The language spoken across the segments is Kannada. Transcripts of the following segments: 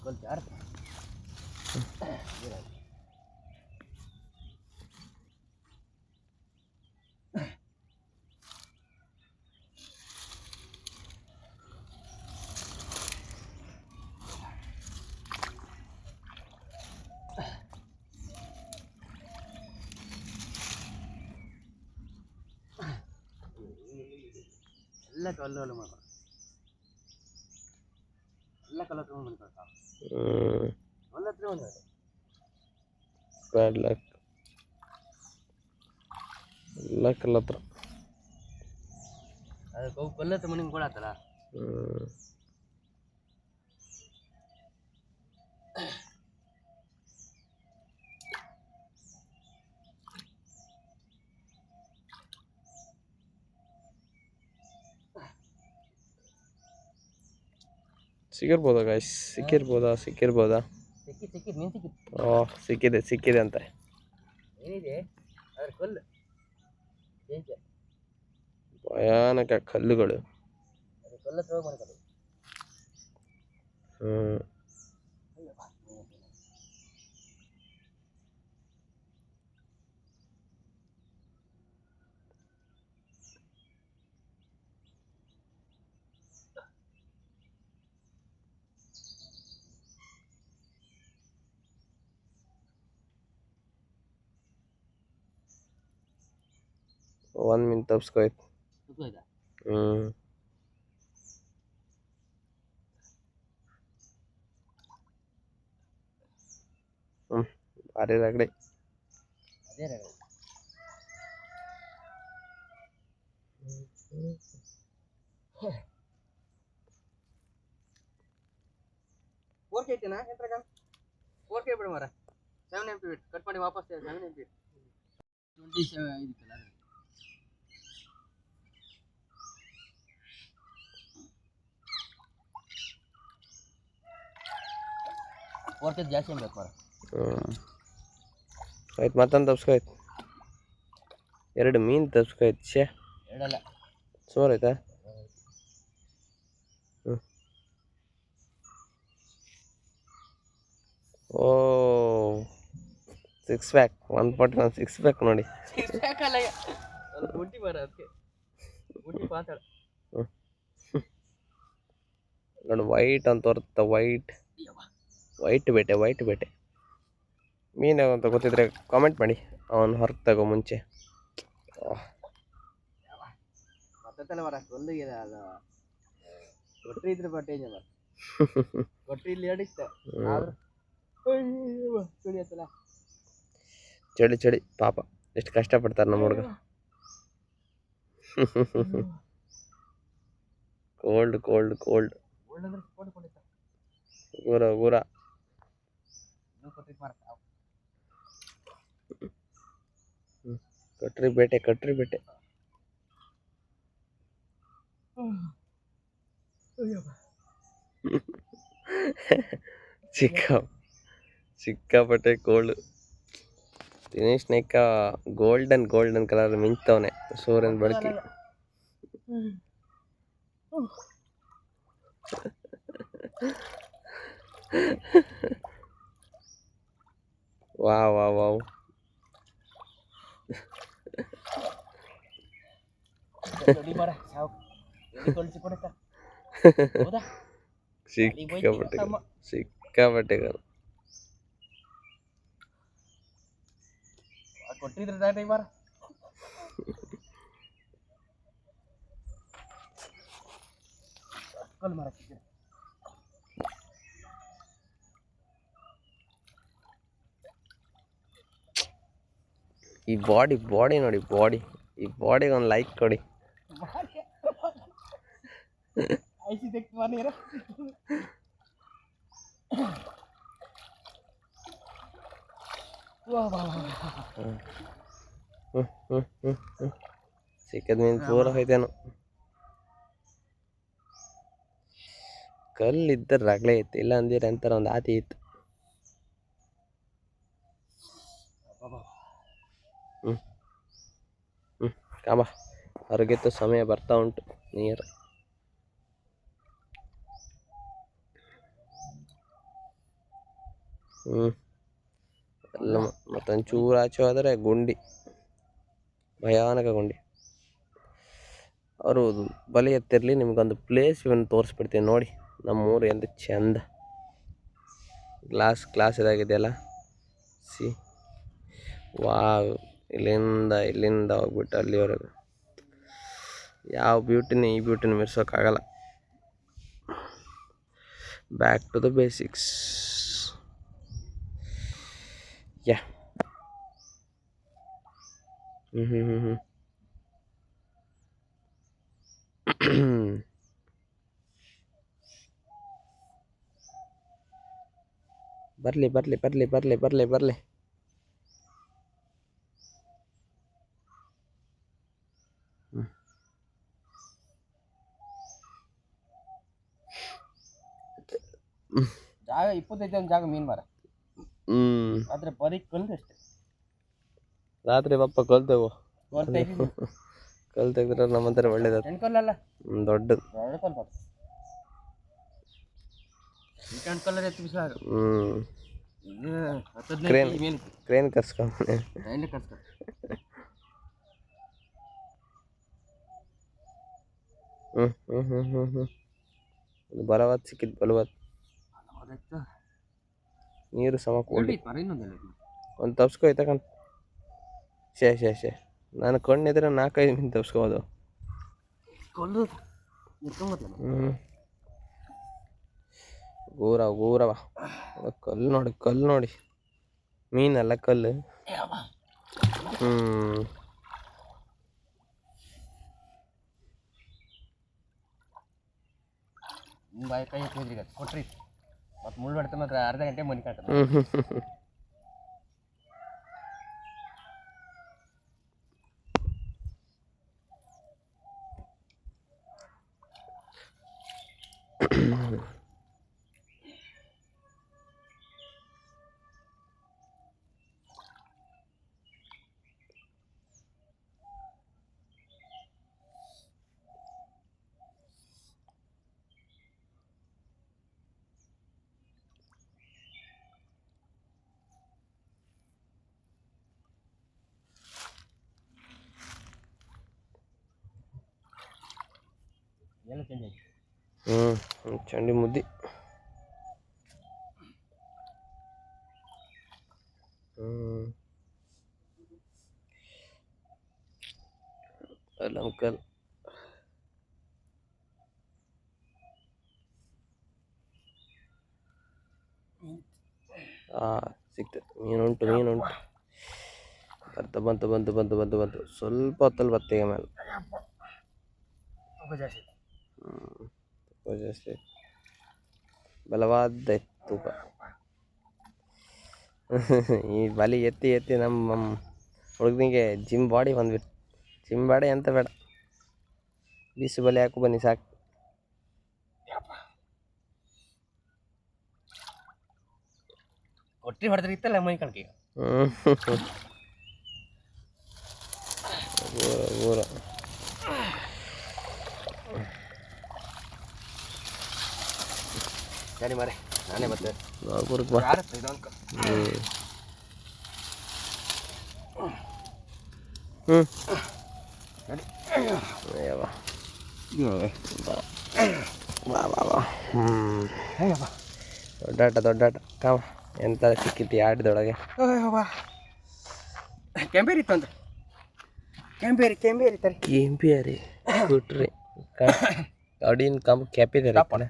ಎಲ್ಲ ಕಲ್ಲು ಮಾಡ್ತಾರೆ, ಎಲ್ಲ ಕಲ್ಲು ಹತ್ರ ಬಂದ್ಬಿಡ್ತಾರೆ. ಒಂದು ಹತ್ರ ಒಂದು ಬ್ಯಾಡ್ ಲಕ್ ಎಲ್ಲ ಕಲ್ಲು ಹತ್ರ. ಅದಕ್ಕೆ ಕಲ್ಲು ಹತ್ರ ಮನೆಗೆ ಕೊಡತ್ತಲ್ಲ. ಸಿಕ್ಕಿರ್ಬೋದಾ ಗಾಯ್ಸ್? ಸಿಕ್ಕಿರ್ಬೋದಾ? ಸಿಕ್ಕಿ ಮೀನು ಸಿಕ್ಕಿ. ಸಿಕ್ಕಿದೆ ಅಂತ ಏನಿದೆ ಅದ್ರ ಕಲ್ಲು ಭಯಾನಕ ಕಲ್ಲುಗಳು. ಅದು ಕಲ್ಲು ಹತ್ರ ಮಾಡ್ತಾರೆ. 1 ಮಿನಿಟ್ ತಪ್ಸ್ಕೊಯ್ತು. ಭಾರಿ ರಗಡೆ. ಅದೇ ರಗಡೆ. ಓಕೆ ಐತೆನಾ ಎಂಟ್ರಾಗ? ಓಕೆ ಬಿಡು ಮರ. 7 MP ಬಿಟ್ಟು ಕಟ್ ಮಾಡಿ ವಾಪಸ್ 7 MP 27 ಇದಕ್ಕಲ್ಲ ಅದ್ರ. ಓಕೆ ಜಾಸ್ತಿ ಬೇಕು ಮರ. ಆಯ್ತು, ಮತ್ತೊಂದು ತಪ್ಸ್ಕೊಯ್ತು. 2 ಮೀನು ತಪ್ಸ್ಕೊಯ್ತು. ಛೇ, ಎರಡಲ್ಲ ಸುಮಾರು ಆಯ್ತಾ? ಓ 6 ಪ್ಯಾಕ್ 141 6 ಪ್ಯಾಕ್ ನೋಡಿ. ಬುಟ್ಟಿ ಬರ ಅದಕ್ಕೆ ಬುಟ್ಟಿ ಪಾತಾಳ ನೋಡಿ, ವೈಟ್ ಅಂತ ತೋರುತ್ತೆ. ವೈಟ್ ಬೇಟೆ ಮೀನು ಅಂತ ಗೊತ್ತಿದ್ರೆ ಕಾಮೆಂಟ್ ಮಾಡಿ. ಅವನು ಹೊರಗೆ ತಗೋ ಮುಂಚೆ. ಮತ್ತಲ್ಲ ಮರ ಒಂದು ಅದು ಕೊಟ್ರಿ ಇದ್ರೆ ಬಟ್ಟೆ ಮರ ಕೊಟ್ರಿ ಇಲ್ಲಿ ಅಡಿಕ್ತ ಆದ್ರೆ ತುಳಿಯತ್ತಲ್ಲ. ಚಳಿ ಪಾಪ ಎಷ್ಟು ಕಷ್ಟಪಡ್ತಾರೆ ನಮ್ಮ ಹುಡುಗ. ಕೋಲ್ಡ್ ಊರ ಕಟ್ರಿ ಬೇಟೆ ಸಿಕ್ಕಾಪಟ್ಟೆ cold. Dinesh Naik golden colour ಮಿಂಚ್ತವನೆ ಸೂರ್ಯನ ಬೆಳಕಿ. ವಾವ್ ಸಿಕ್ಕಾಪಟ್ಟೆ ಕೊಟ್ಟಿದ್ರೆ ಮರ ಕಲ್ ಮರ. ಈ ಬಾಡಿ ನೋಡಿ, ಈ ಬಾಡಿಗೆ ಒಂದು ಲೈಕ್ ಕೊಡಿ. ಸಿಕ್ಕದ ಮೀನು ಪೂರ ಹೋಯ್ತೇನು. ಕಲ್ಲಿದ್ದರೆ ರಗಳೆ ಇತ್ತು, ಇಲ್ಲ ಅಂದಿರ ಅಂತಾರೆ ಒಂದು ಆತಿ ಇತ್ತು. ಕಾಮ ಹೊರಗಿತ್ತು, ಸಮಯ ಬರ್ತಾ ಉಂಟು. ನೀರು ಹ್ಞೂ ಎಲ್ಲ ಮತ್ತೊಂಚೂರು ಆಚೆ ಹೋದರೆ ಗುಂಡಿ, ಭಯಾನಕ ಗುಂಡಿ. ಅವರು ಬಲಿ ಎತ್ತಿರಲಿ, ನಿಮ್ಗೊಂದು ಪ್ಲೇಸ್ ಇವನ್ ತೋರಿಸ್ಬಿಡ್ತೀನಿ ನೋಡಿ. ನಮ್ಮೂರು ಎಂತ ಚೆಂದ, ಗ್ಲಾಸ್ ಇದಾಗಿದೆಯಲ್ಲ, ಸಿ ವಾವ್. ಇಲ್ಲಿಂದ ಹೋಗ್ಬಿಟ್ಟು ಅಲ್ಲಿವರೆಗೂ ಯಾವ ಬ್ಯೂಟಿನಿ ಈ ಬ್ಯೂಟಿನ ಮಿರ್ಸೋಕ್ಕಾಗಲ್ಲ. Back to the basics. ಯಾ ಬರ್ಲಿ. ಜಾಗ 25 ಒಂದು ಜಾಗ ಮೀನು ಮಾರ. ಆದ್ರೆ ಬರೀ ಕಲ್ಲು ಅಷ್ಟೇ. ರಾತ್ರಿ ಪಪ್ಪ ಕಲ್ತೆವು, ಕಲ್ ಕಲ್ ತೆಗೆದ್ರೆ ನಮ್ಮಂತರ ಒಳ್ಳೇದ. ಹೆಣ್ಕಲ್ಲಲ್ಲ, ದೊಡ್ಡದು ಕಲ್ ಪಾಪ. ಈ ಕಲ್ಲರ್ ಎತ್ತು ಬಿಸಾಗ. ಕ್ರೇನ್ ಕರ್ಸ್ಕೊಂಡು ಬಲವತ್ ಸಿಕ್ಕಿದ್ ಬಲವತ್. ನೀರು ಸಮ ಕೂಡಿ ಒಂದು ತಪ್ಸ್ಕೊ ತಗೊಂಡು. ಶೇ ನಾನು ಕಣ್ಣಿದ್ರೆ 4-5 ಮೀನು ತಪ್ಸ್ಕೋಬೋದು. ಗೂರವ ಕಲ್ಲು ನೋಡಿ, ಮೀನಲ್ಲ ಕಲ್ಲು. ಕೈ ಕೊಟ್ರಿ ಮತ್ತೆ ಮುಳ್ಳು ಹೊಡ್ತ ಮಾತ್ರ ಅರ್ಧ ಗಂಟೆ ಮನೆ ಕಾಣ್ತದೆ. ಎಲ್ಲ ಚೇಂಜ್ ಆಯ್ತು. ಚಂಡಿ ಮುದ್ದಿ. ಅಂಕಲ್ ಸಿಕ್ತು. ಮೀನುಂಟು ಬಂತು. ಸ್ವಲ್ಪ ಹೊತ್ತಲ್ಲಿ ಬತ್ತೆಗೆ ಮೇಲೆ ಜಾಸ್ತಿ ಬಲವಾದ ತೂಕ. ಈ ಬಲಿ ಎತ್ತಿ ನಮ್ಮ ಹುಡುಗನಿಗೆ ಜಿಮ್ ಬಾಡಿ ಬಂದ್ಬಿಟ್ಟು. ಜಿಮ್ ಬಾಡಿ ಅಂತ ಬೇಡ, ಬೀಸು ಬಲಿ ಹಾಕು ಬನ್ನಿ ಸಾಕು. ಕೊಟ್ಟಿ ಹೊಡೆದ್ರೆ ಇತ್ತಲ್ಲ ಮೈ ಕಣಕ್ಕೆ. ಊರ ಸರಿ ಮಾರೆ, ನಾನೇ ಮತ್ತೆ ದೊಡ್ಡಾಟ ಕಾಮ ಎಂತ ಸಿಕ್ಕಿತ್ತು ಆಟದೊಳಗೆ. ಕೆಂಪೇರಿ ಇತ್ತು ಅಂದ್ರೆ ಕೆಂಪೇರಿ ಕೊಟ್ರಿ ಅಡಿನ ಕಂಬ ಕೆಪ್ಪಿದ್ದಾರೆ.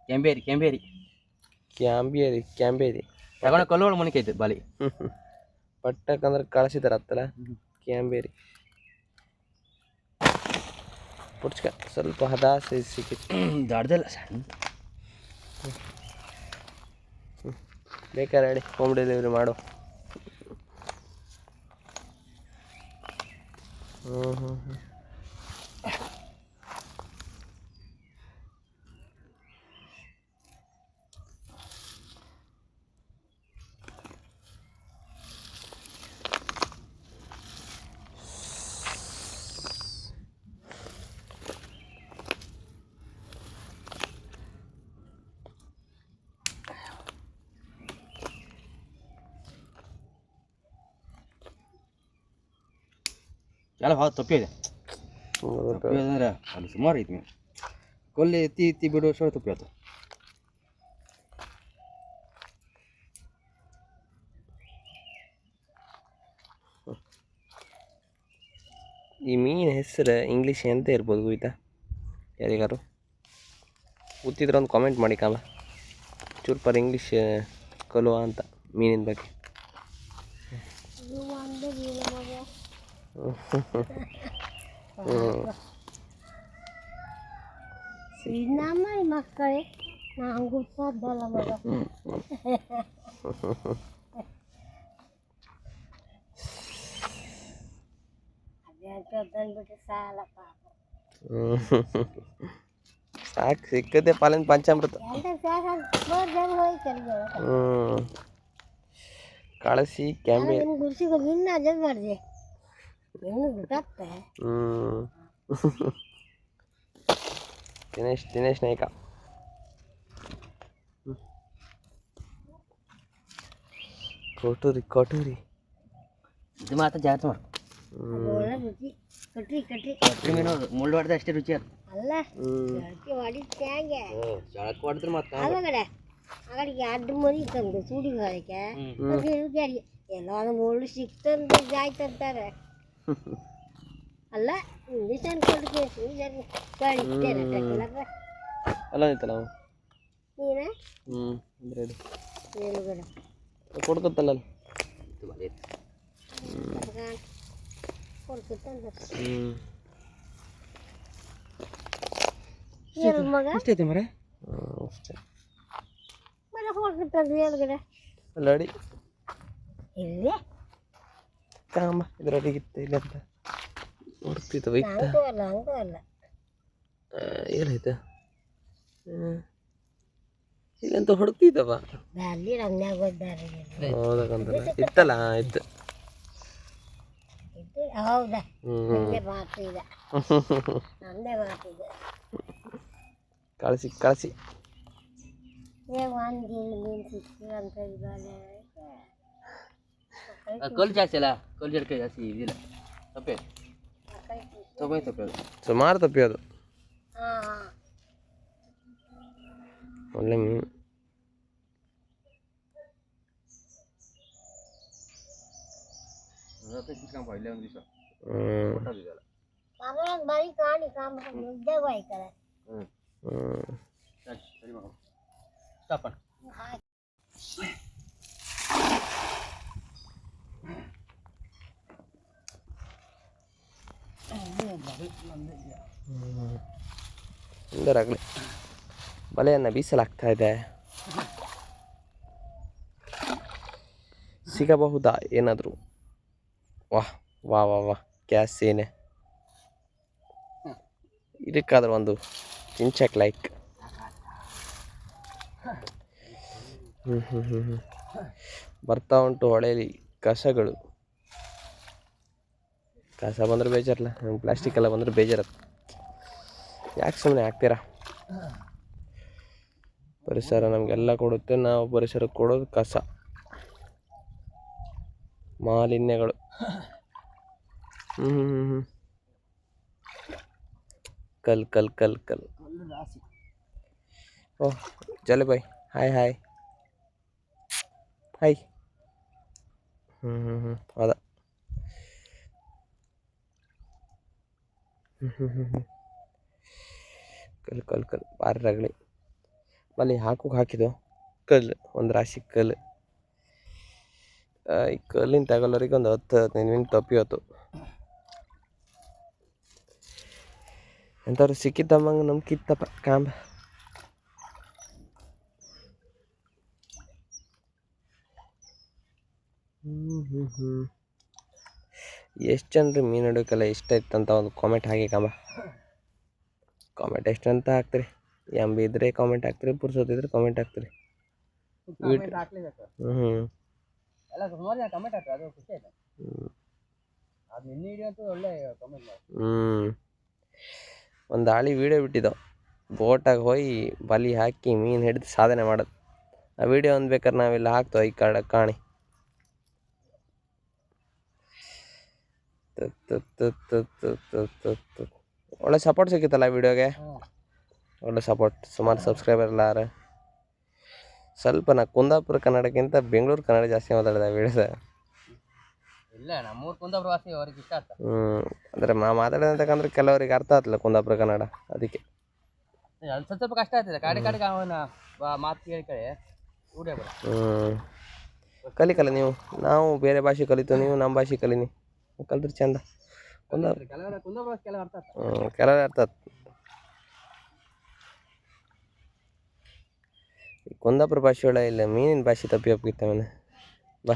ಕ್ಯಾಂಬೇರಿ ತಗೊಂಡ ಕಲ್ಲೋಳು ಮಣಿಕೈತೆ ಬಾಲಿ ಪಟ್ಟಕ್ಕಂದ್ರೆ ಕಳಿಸಿದಾರ ಹತ್ತಲ್ಲ. ಕ್ಯಾಂಬೇರಿ ಪುಡ್ಸ್ಕ ಸ್ವಲ್ಪ ಹದಾಸಿ ಸಿಕ್ಕಿತ್ತು. ದೊಡ್ಡದಲ್ಲ ಸಣ್ಣ. ಬೇಕಾರೆ ಹೇಳಿ, ಹೋಮ್ ಡೆಲಿವರಿ ಮಾಡು. ಎಲ್ಲ ಭಾಳ ತಪ್ಪಿದೆ ಅಂದ್ರೆ ಅಲ್ಲಿ ಸುಮಾರು ಐತಿ ನೀವು ಕೊಲ್ಲಿ ಎತ್ತಿ ಎತ್ತಿ ಬಿಡೋ ಅಷ್ಟೊಳಗೆ ತಪ್ಪಿ ಆಯ್ತು. ಈ ಮೀನು ಹೆಸರು ಇಂಗ್ಲೀಷ್ ಎಂತ ಇರ್ಬೋದು ಗೊತ್ತಾ ಯಾರಿಗಾರು ಗೊತ್ತಿದ್ರೆ ಒಂದು ಕಾಮೆಂಟ್ ಮಾಡಿ ಕಾಮ ಚೂರು ಪರ್ ಇಂಗ್ಲೀಷ್ ಕಲುವ ಅಂತ ಮೀನಿನ ಬಗ್ಗೆ. ಮಕ್ಕಳೇ ನಾನು ಗೊತ್ತದ್ದಲ್ಲ ಮಗ. ಅದಂದ್ಬಿಟ್ಟು ಸಾಲ ಪಾಪ ಸಾಕು ಸಿಕ್ಕದೆ ಪಾಲಿನ ಪಂಚಾಮೃತ. ಕಳಸಿ ಕ್ಯಾಂಬೆ ಗುರ್ಸಿಗೆ ನಿನ್ನ ಅಜಲ್ ಮಾಡಿದೆ ನಿನ್ನ ಗೊತ್ತಾಗ್ತ. ದಿನೇಶ್ ನಾಯ್ಕ. ಕೊಟೂರಿ ಇದು ಮಾತ್ರ ಜಾಗ್ರತೆ ಮಾಡು. ಒಳ್ಳೆ ರುಚಿ ಕಟ್ರಿ ಕಟ್ರಿ ಕಟ್ರಿ ಮೀನು ಮುಳ್ಳು ಹೊಡೆದ ಅಷ್ಟೇ ರುಚಿ ಅದು. ಅಲ್ಲ ಜಳಕೆ ಹೊಡಿತ್ತೆ ಹಂಗೆ ಜಳಕ್ಕೆ ಹೊಡೆದ್ರೆ ಮತ್ತೆ ಆವಾಗಡೆ ಆಗಡಿಗೆ ಅಡ್ಡ ಮರಿ ತಂದು ಸುಡಿಗೆ ಹೊರಕ್ಕೆ ಎಲ್ಲ ಒಂದು ಮುಳ್ಳು ಸಿಕ್ತಂದು ಜಾಯ್ತಂತಾರೆ. ಅಲ್ಲ ಇಂಗ್ಲೀಷ್ ಅನ್ಕೊಳ್ತೀವಿ ಕಳಿಸ್ತೇನೆ ಅಲ್ಲ ಐತಲ್ಲ ನೀನ ಅಂದ್ರೆ ಇದು ಮೇಲುಗಡೆ ಕೊಡ್ತತ್ತಲ್ಲ ಕೊಡ್ತಂದ ಮಗ ಎಷ್ಟೈತೆ ಮರ ಅಷ್ಟೇ ಮರ ಹೋಗ್ತಂದು ಮೇಲುಗಡೆ ಲಾಡಿ ಇಲ್ಲಿ ಕಾಮ ಇದ್ರೊಳಗಿತ್ತು ಇಲ್ಲ ಅಂತ ಹೊಡ್ತಿತ್ತು ಇತ್ತ ಹಂಗೂ ಅಲ್ಲ ಹಂಗೂ ಅಲ್ಲ ಏನಾಯ್ತು ಇಲ್ಲಂತ ಹೊಡ್ತಿದ್ದವ ಅಲ್ಲಿ ರಮ್ಯಾಗ ಹೋದ್ದಾರೆ ಹೌದಕ್ಕಂತ ಇತ್ತಲ್ಲ ಇತ್ತು ಇದು ಹೌದಾ ನಂದೇ ಮಾತು ಇದೆ ನಂದೇ ಮಾತಿದೆ ಕಳಿಸಿ ಒಂದು ಮೀನು ಸಿಕ್ತು ಅಂತ ಇದ್ದಾನೆ ಕಲ್ಲು ಜಾಸ್ತಿ ಅಲ್ಲ ಕಲ್ಲು ಜಡ್ಕೆ ಜಾಸ್ತಿ ಇದಿಲ್ಲ ತಪ್ಪೆ ತಪ್ಪೆ ಅದು ಸುಮಾರು ತಪ್ಪಿ ಅದು ಹಾಂ ಒಳ್ಳೆ ಮೀನು. ಇಲ್ಲೇ ಒಂದು ದಿವಸ ಬರೀ ಕಾಣಿ ಕಾಮ ಮುದ್ದೆ ಹೋಯ್ತಾರೆ ಸರಿ ಮಗ ಸ್ಟಾಪ್ ಸುಂದರಾಗಲಿ ಬಲೆಯನ್ನು ಬೀಸಲಾಗ್ತಾ ಇದೆ. ಸಿಗಬಹುದಾ ಏನಾದರೂ? ವಾಹ್ ವಾ ವಾ ವಾ ಗ್ಯಾಸ್ ಏನೇ ಇದಕ್ಕಾದ್ರೂ ಒಂದು ಚಿಂಚಕ್ ಲೈಕ್. ಬರ್ತಾ ಉಂಟು ಹೊಳೆಯಲ್ಲಿ ಕಸಗಳು. ಕಸ ಬಂದರೆ ಬೇಜಾರಲ್ಲ, ಪ್ಲಾಸ್ಟಿಕ್ ಎಲ್ಲ ಬಂದರೆ ಬೇಜಾರತ್ತೆ. ಯಾಕೆ ಸುಮ್ಮನೆ ಹಾಕ್ತೀರಾ? ಪರಿಸರ ನಮಗೆಲ್ಲ ಕೊಡುತ್ತೆ, ನಾವು ಪರಿಸರಕ್ಕೆ ಕೊಡೋದು ಕಸ ಮಾಲಿನ್ಯಗಳು. ಕಲ್ ಓಹ್ ಜಲೆ ಬಾಯ್ ಹಾಯ್ ಹಾಯ್ ಹೌದಾ ಕಲ್ ಭಾರಿ ರಗಳಿ ಅಲ್ಲಿ ಹಾಕಿದ್ದು ಕಲ್ಲು ಒಂದು ರಾಶಿ ಕಲ್ಲು. ಈ ಕಲ್ಲಿನ ತಗೊಳ್ಳೋರಿಗೆ ಒಂದು 10-15 ಮಿನಿಟ್ ತಪ್ಪಿ ಹೋಯ್ತು. ಎಂಥವ್ರು ಸಿಕ್ಕಿದ್ದಮ್ಮಂಗೆ ನಮ್ಗಿತ್ತಪ್ಪ ಕಾಂಬ. ಎಷ್ಟು ಜನರು ಮೀನು ಹಿಡಿಯೋಕ್ಕೆಲ್ಲ ಇಷ್ಟ ಇತ್ತಂತ ಒಂದು ಕಾಮೆಂಟ್ ಹಾಕಿ ಕಾಂಬ. ಕಾಮೆಂಟ್ ಎಷ್ಟು ಅಂತ ಹಾಕ್ತೀರಿ? ಬಿ ಇದ್ರೆ ಕಾಮೆಂಟ್ ಹಾಕ್ತೀರಿ, ಪುರ್ಸೋತಿದ್ರೆ ಕಾಮೆಂಟ್ ಹಾಕ್ತೀರಿ. ಎಲ್ಲ ಸುಮಾರು ಜನ ಕಮೆಂಟ್ ಹಾಕ್ತಾರೆ, ಅದು ಖುಷಿ ಆಯ್ತು. ಅದು ನಿನ್ನೆ ವಿಡಿಯೋ ಅಂತೂ ಒಳ್ಳೆ ಕಮೆಂಟ್ ಮಾಡಿ. ಒಂದು ಆಳಿ ವೀಡಿಯೋ ಬಿಟ್ಟಿದ್ದೋ, ಬೋಟಾಗಿ ಹೋಗಿ ಬಲಿ ಹಾಕಿ ಮೀನು ಹಿಡಿದು ಸಾಧನೆ ಮಾಡೋದು. ಆ ವಿಡಿಯೋ ಒಂದು ಬೇಕಾದ್ರೆ ನಾವೆಲ್ಲ ಹಾಕ್ತೇವೆ ಈ ಕಾಣಿ. ಒಳ್ಳೆ ಸಪೋರ್ಟ್ ಸಿಕ್ಕಿತ್ತಲ್ಲ ವಿಡಿಯೋಗೆ. ಒಳ್ಳೆ ಸಪೋರ್ಟ್, ಸುಮಾರು ಸಬ್ಸ್ಕ್ರೈಬರ್ ಎಲ್ಲ ಆರ. ಸ್ವಲ್ಪ ನಾ ಕುಂದಾಪುರ ಕನ್ನಡಕ್ಕಿಂತ ಬೆಂಗಳೂರು ಕನ್ನಡ ಜಾಸ್ತಿ ಮಾತಾಡಿದೆ ವಿಡಿಯೋದ. ಇಲ್ಲ ನಮ್ಮೂರು ಕುಂದಾಪುರ ವಾಸಿ ಅವ್ರಿಗೆ ಇಷ್ಟ ಆಯ್ತು. ಅಂದರೆ ಮಾತಾಡೋದಂತಕ್ಕಂದ್ರೆ ಕೆಲವರಿಗೆ ಅರ್ಥ ಆಗ್ತಿಲ್ಲ ಕುಂದಾಪುರ ಕನ್ನಡ, ಅದಕ್ಕೆ ಅದು ಸ್ವಲ್ಪ ಕಷ್ಟ ಆಗ್ತದೆ. ಕಡೆಗೆ ಅವನ ಮಾತು ಕೇಳಿ ರೂಢಿ ಆಗ್ಬಿಡ. ಕಲಿಕಲ್ಲ ನೀವು. ನಾವು ಬೇರೆ ಭಾಷೆ ಕಲಿತು, ನೀವು ನಮ್ಮ ಭಾಷೆ ಕಲೀನಿ, ಕಲಿದ್ರೆ ಚಂದ. ಕುಂದಾಪುರ ಕೆಲವು ಅರ್ಥ ಆಗ್ತದೆ. ಕೆಲವೇ ಅರ್ಥ ಆಗ್ತದೆ. ಕುಂದಾಪುರ ಭಾಷೆ ಒಳ್ಳೆ ಇಲ್ಲ, ಮೀನಿನ ಭಾಷೆ ತಪ್ಪಿ ಹೋಗಿತ್ತವನ. ಬಾ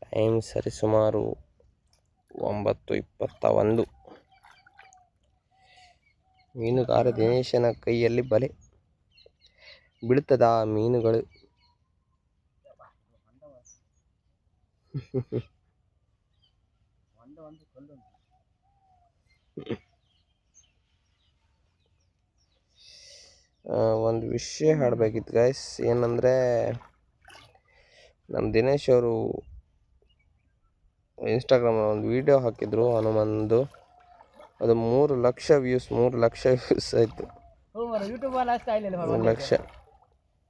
ಟೈಮ್ ಸರಿ ಸುಮಾರು 9:21. ಮೀನುಗಾರ ದಿನೇಶನ ಕೈಯಲ್ಲಿ ಬಲೆ ಬೀಳ್ತದ ಮೀನುಗಳು. ಒಂದು ವಿಷಯ ಹಾಡಬೇಕಿತ್ತು ಗೈಸ್. ಏನಂದರೆ ನಮ್ಮ ದಿನೇಶ್ ಅವರು ಇನ್ಸ್ಟಾಗ್ರಾಮಲ್ಲಿ ಒಂದು ವಿಡಿಯೋ ಹಾಕಿದ್ರು ಹನುಮಂದು. ಅದು 3 ಲಕ್ಷ ವ್ಯೂಸ್ ಆಯಿತು. ಯೂಟ್ಯೂಬಲ್ಲಿ ಅಷ್ಟು ಆಗಲಿಲ್ಲ. 3 ಲಕ್ಷ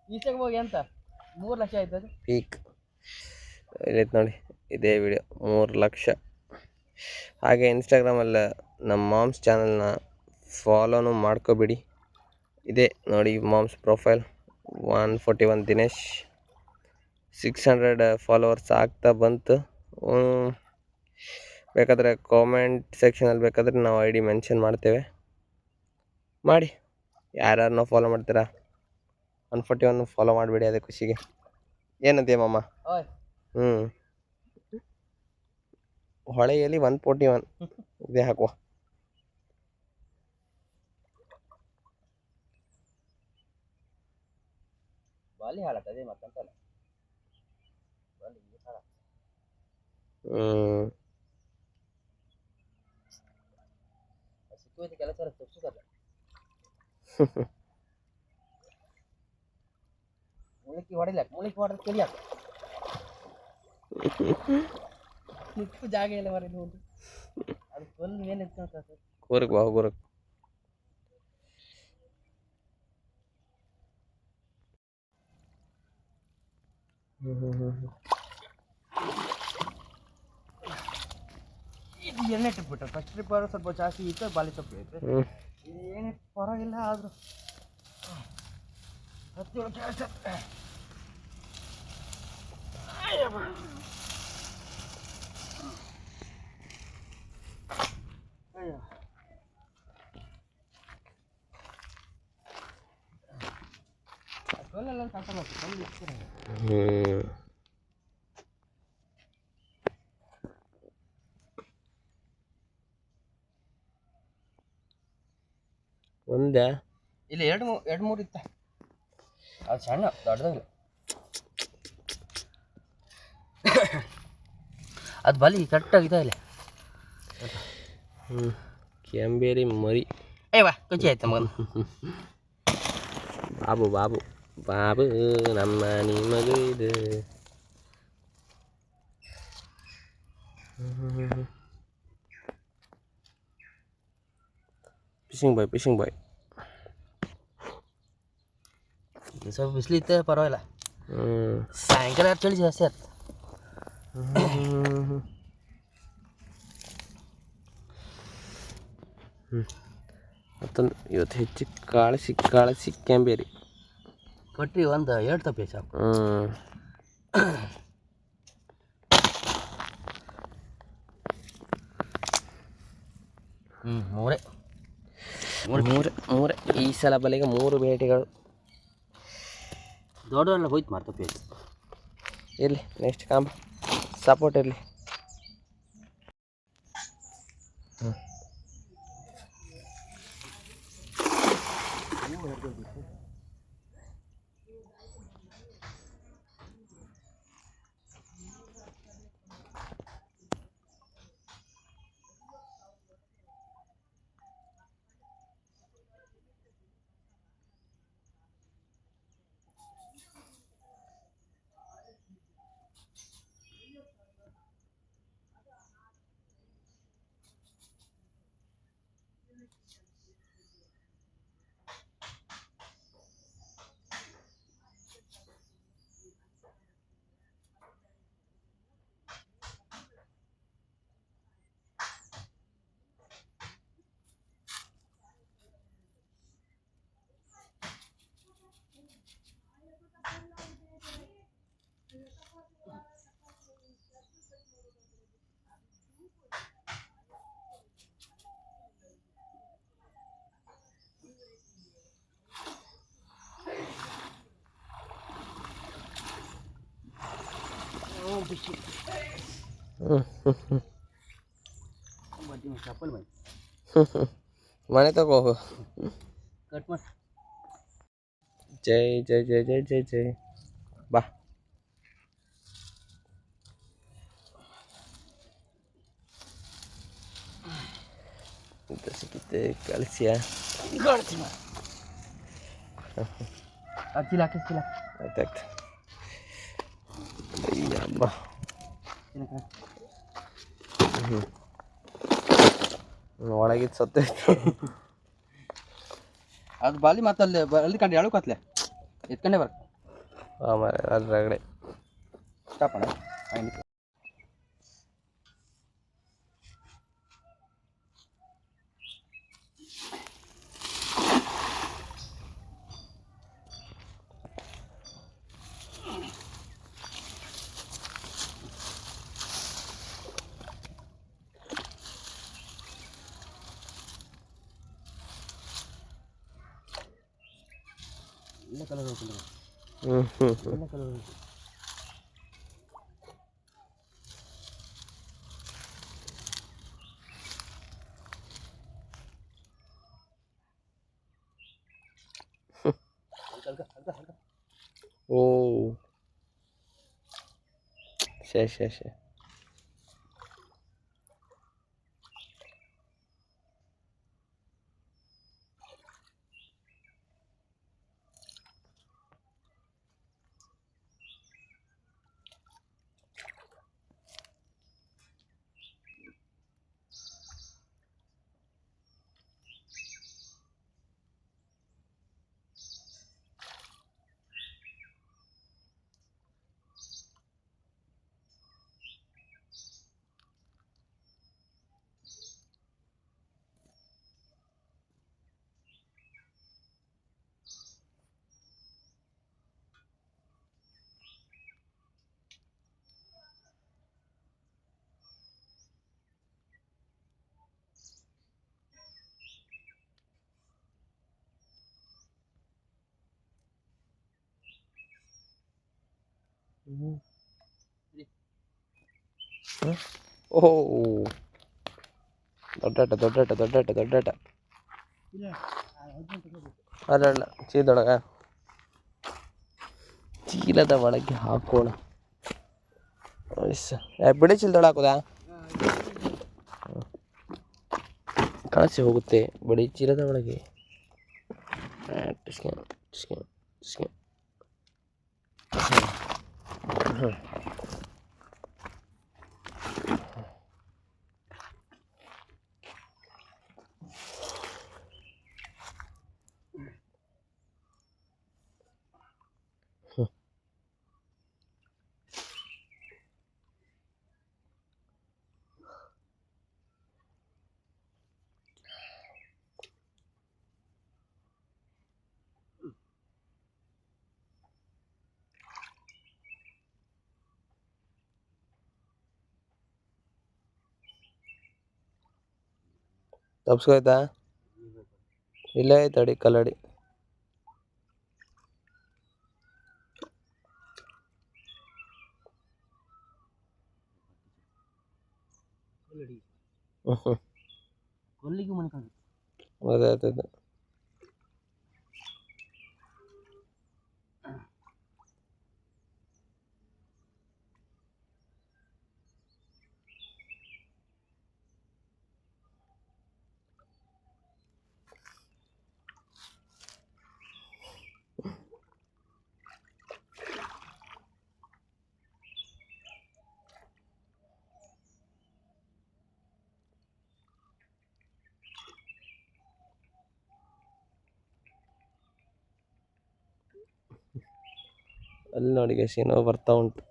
ಈಚೆಗೆ ಹೋಗಿ ಅಂತ 3 ಲಕ್ಷ ಆಯ್ತು. ಪೀಕ್ ಇಲ್ಲೈತೆ ನೋಡಿ, ಇದೇ ವಿಡಿಯೋ 3 ಲಕ್ಷ. ಹಾಗೆ ಇನ್ಸ್ಟಾಗ್ರಾಮಲ್ಲಿ ನಮ್ಮ ಮಾಮ್ಸ್ ಚಾನಲ್ನ ಫಾಲೋನು ಮಾಡ್ಕೊಬಿಡಿ. ಇದೆ ನೋಡಿ ಮಾಮ್ಸ್ ಪ್ರೊಫೈಲ್. 141 ದಿನೇಶ್, 600 ಫಾಲೋವರ್ಸ್ ಆಗ್ತಾ ಬಂತು. ಬೇಕಾದರೆ ಕಾಮೆಂಟ್ ಸೆಕ್ಷನಲ್ಲಿ ಬೇಕಾದರೆ ನಾವು ID ಮೆನ್ಷನ್ ಮಾಡ್ತೇವೆ, ಮಾಡಿ. ಯಾರ್ಯಾರನ್ನ ಫಾಲೋ ಮಾಡ್ತೀರಾ 141 ಫಾಲೋ ಮಾಡಿಬಿಡಿ, ಅದೇ ಖುಷಿಗೆ. ಏನಂತೀಯ ಮಾಮ? ಹೊಳೆಯಲ್ಲಿ 141 ಇದೇ ಹಾಕುವ. ಬಾಲಿ ಹಾಳತ್ತದೇ ಮತ್ತಂತಲ್ಲ. ಸಿಕ್ಕುವ ಕೆಲಸ ತಪ್ಪಿಸಲ್ಲ. ಮುಳುಕಿ ಹೊಡೆದ್ರೆ ತಿಳಿಯಾಕ ನಿಕ್ಕು ಜಾಗ ಎಲ್ಲ ಹೊರಗೆ ನೋಡಿ. ಅದು ಫುಲ್ ಮೇಲೆ ಇಟ್ಕೊಂತ ಸರ್. ಕೂರಕ್ಕೆ ಬಾ, ಕೂರಕ್ಕೆ. ಇದು ಎಣ್ಣೆ ಟ್ರಿಪ್ ಬಿಟ್ಟರೆ ಫಸ್ಟ್ ಟ್ರಿಪ್ ಸ್ವಲ್ಪ ಜಾಸ್ತಿ ಇತ್ತು, ಬಾಲಿ ತಪ್ಪು ಐತೆ. ಇದು ಏನೇ ಪರವಾಗಿಲ್ಲ, ಆದರೂ 17 ಕೆಲಸ. ಒಂದೇ ಇಲ್ಲ, ಎರಡು ಮೂರು ಇತ್ತ. ಅದು ಸಣ್ಣ, ದೊಡ್ಡದಾಗಲ್ಲ. ಅದು ಬಲಿ ಕರೆಕ್ಟಾಗಿದೆ ಇಲ್ಲ. ಕೆಂಬೇರಿ ಮರಿ. ವಾ ಖುಷಿ ಆಯ್ತು ಮಗನ. ಬಾಬು ಬಾಬು ಬಾಬು ನಮ್ಮ ನಿಮಗ ಇದು. ಫಿಶಿಂಗ್ ಬಾಯ್. ಸ್ವಲ್ಪ ಬಿಸಿಲಿತ್ತೆ, ಪರವಾಗಿಲ್ಲ. ಸಾಯಂಕಾಲ ಚಳಿ ಜಾಸ್ತಿ ಆಯ್ತು. ಮತ್ತೊಂದು ಇವತ್ತು ಹೆಚ್ಚು ಕಾಳಸಿ ಕೆಂಬೇರಿ ಕೊಟ್ಟಿ ಒಂದು 2 ತಪ್ಪೆ ಸಾಕು. ಮೂರೇ ಈ ಸಲ ಬಲೆಗೆ 3 ಬೇಟೆಗಳು. ದೊಡ್ಡವೆಲ್ಲ ಹೋಯ್ತು ಮಾರ್ತಪ್ಪಿ. ಇರಲಿ, ನೆಕ್ಸ್ಟ್ ಕಾಂಬ ಸಪೋರ್ಟ್ ಇರಲಿ. ಚಪ್ಪಲ್ ಮೈ ಮನೆ ತಗೋ ಹೋಗು. ಕಟ್ ಮಾಡಿ. ಜೈ ಜೈ ಜೈ ಜೈ ಜೈ ಜೈ. ಬಾ. ಎಂತ ಸಿಕ್ಕಿತ್ತೆ ಕಳಿಸಿಯಾ? ಚೀಲ ಹಾಕಿ ಚೀಲ. ಆಯ್ತಾಯ್ತು. ಅಯ್ಯಬ್ಬ. ಒಳಗಿದ್ದು ಸತ್ತೋಯ್ತು. ಅದು ಬಾಲಿ ಮತ್ತೆ ಅಲ್ಲಿ ಕಂಡು ಎಳು ಕತ್ಲೆ ಎತ್ಕೊಂಡೆ ಬರ. ಹಾಂ ಮರ ಅದ್ರಗಡೆ ಸ್ಟಾಪಣ. ಎಲ್ಲ ಕಲರ್ ಹೋಗ್ತದೆ. ಎಲ್ಲ ಕಲರ್ ಹೋಗ್ತದೆ. ಓ ಶೇ ಶೇ ಶೇ. ಓ ದೊಡ್ಡಾಟ ದೊಡ್ಡಾಟ ದೊಡ್ಡಾಟ ದೊಡ್ಡಾಟ. ಅಲ್ಲ ಚೀಲದೊಳಗ ಚೀಲದ ಒಳಗೆ ಹಾಕೋಣ. ಬಿಡಿ ಚೀಲದೊಳಗೆ ಹಾಕೋದಾ? ಕಳಸಿ ಹೋಗುತ್ತೆ ಬಿಡಿ ಚೀಲದ ಒಳಗೆ. ತಪ್ಸ್ಕೊಯ್ತಾ? ಇಲ್ಲೇ ಐತೆ ಅಡಿ ಕಲ್ಲಡಿ. ಕೊಲ್ಲಿಗೂ ಮನ್ಕೊಂಡು ಅದೇ ಅದೇ ಅದೇ. ಅಲ್ಲಿ ನೋಡಿ ಗೇಸಿ ನಾವು ಬರ್ತಾ ಉಂಟು.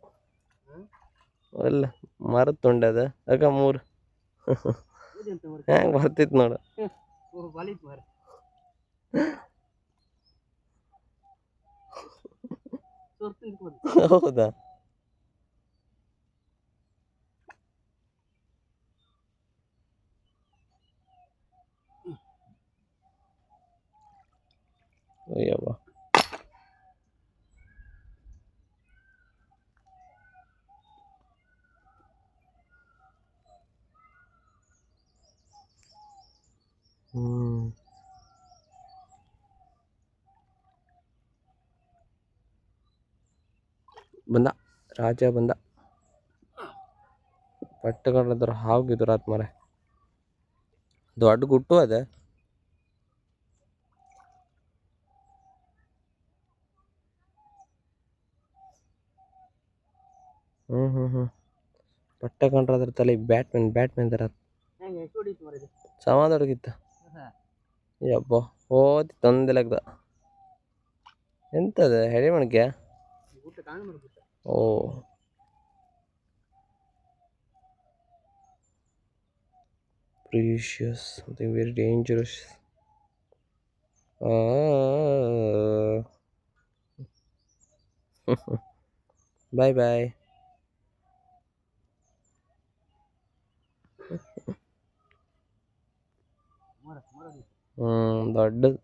ಅಲ್ಲ ಮರದ ತುಂಡೆ ಅದ ಆಗ ಮೂರು ಹೆಂಗೆ ಬರ್ತಿತ್ತು ನೋಡು. ಹೌದಾ? ಅಯ್ಯವ್ವ. ಬಂದ ರಾಜ ಬಂದ. ಪಟ್ಟಗಡ್ರ ಹಾಗಿದ್ರು ಆತ್ ಮರ ದೊಡ್ಡ ಗುಟ್ಟು ಅದ. ಪಟ್ಟ ಕಂಡ್ರ ಅದ್ರ ತಲೆ ಬ್ಯಾಟ್ಮನ್ ತರ ಸಮಾದೊಡಗಿತ್ತ. ಯಬ್ಬ ಹೋತಿ ತಂದೆಲಾಗ್ದ ಎಂತದ ಹೆಡೆ ಮಣಕ್ಯ. ಓ precious, something very dangerous. Bye bye. ದೊಡ್ಡದು.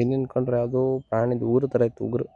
ಏನೇನು ಕಂಡ್ರೆ ಯಾವುದೋ ಪ್ರಾಣಿದು ಊರು ಥರ ಇತ್ತು ಉಗುರು.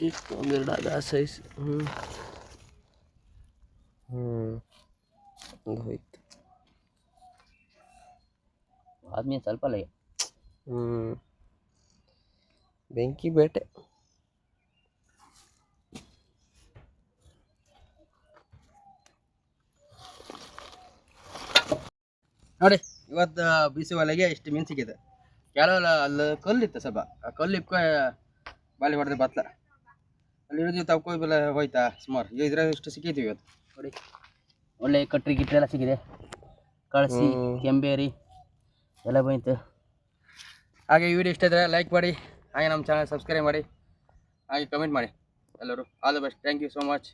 ಇಷ್ಟು ಒಂದೆರಡು ಅದ ಸೈಜ್. ಒಂದು ಹೋಯ್ತು. ಆದ್ಮೇಲೆ ಸ್ವಲ್ಪ ಲೈ ಬೆಂಕಿ ಬೇಟೆ. ನೋಡಿ ಇವತ್ತು ಬಿಸಿ ಒಲೆಗೆ ಇಷ್ಟು ಮೀನು ಸಿಕ್ಕಿದೆ. ಕೆಲವೆಲ್ಲ ಅಲ್ಲಿ ಕಲ್ಲಿತ್ತು ಸ್ವಲ್ಪ, ಆ ಕಲ್ಲು ಇಪ್ಕೊ ಬಾಲಿ ಹೊಡೆದ್ರೆ ಬತ್ತಲ ಅಲ್ಲಿ ಹಿಡಿದು ತಪ್ಕೊ ಬೆಲ್ಲ ಹೋಯ್ತಾ ಸುಮಾರು. ಇದ್ರಾಗ ಇಷ್ಟು ಸಿಕ್ಕಿದ್ದೀವಿ ಇವತ್ತು ನೋಡಿ. ಒಳ್ಳೆ ಕಟ್ರಿ ಗಿಟ್ರಿ ಎಲ್ಲ ಸಿಕ್ಕಿದೆ. ಕಳಸಿ ಕೆಂಬೇರಿ ಎಲ್ಲ ಬಂತು. ಹಾಗೆ ಈ ವಿಡಿಯೋ ಇಷ್ಟ ಇದ್ದರೆ ಲೈಕ್ ಮಾಡಿ, ಹಾಗೆ ನಮ್ಮ ಚಾನಲ್ ಸಬ್ಸ್ಕ್ರೈಬ್ ಮಾಡಿ, ಹಾಗೆ ಕಮೆಂಟ್ ಮಾಡಿ ಎಲ್ಲರೂ. All the best. Thank you so much.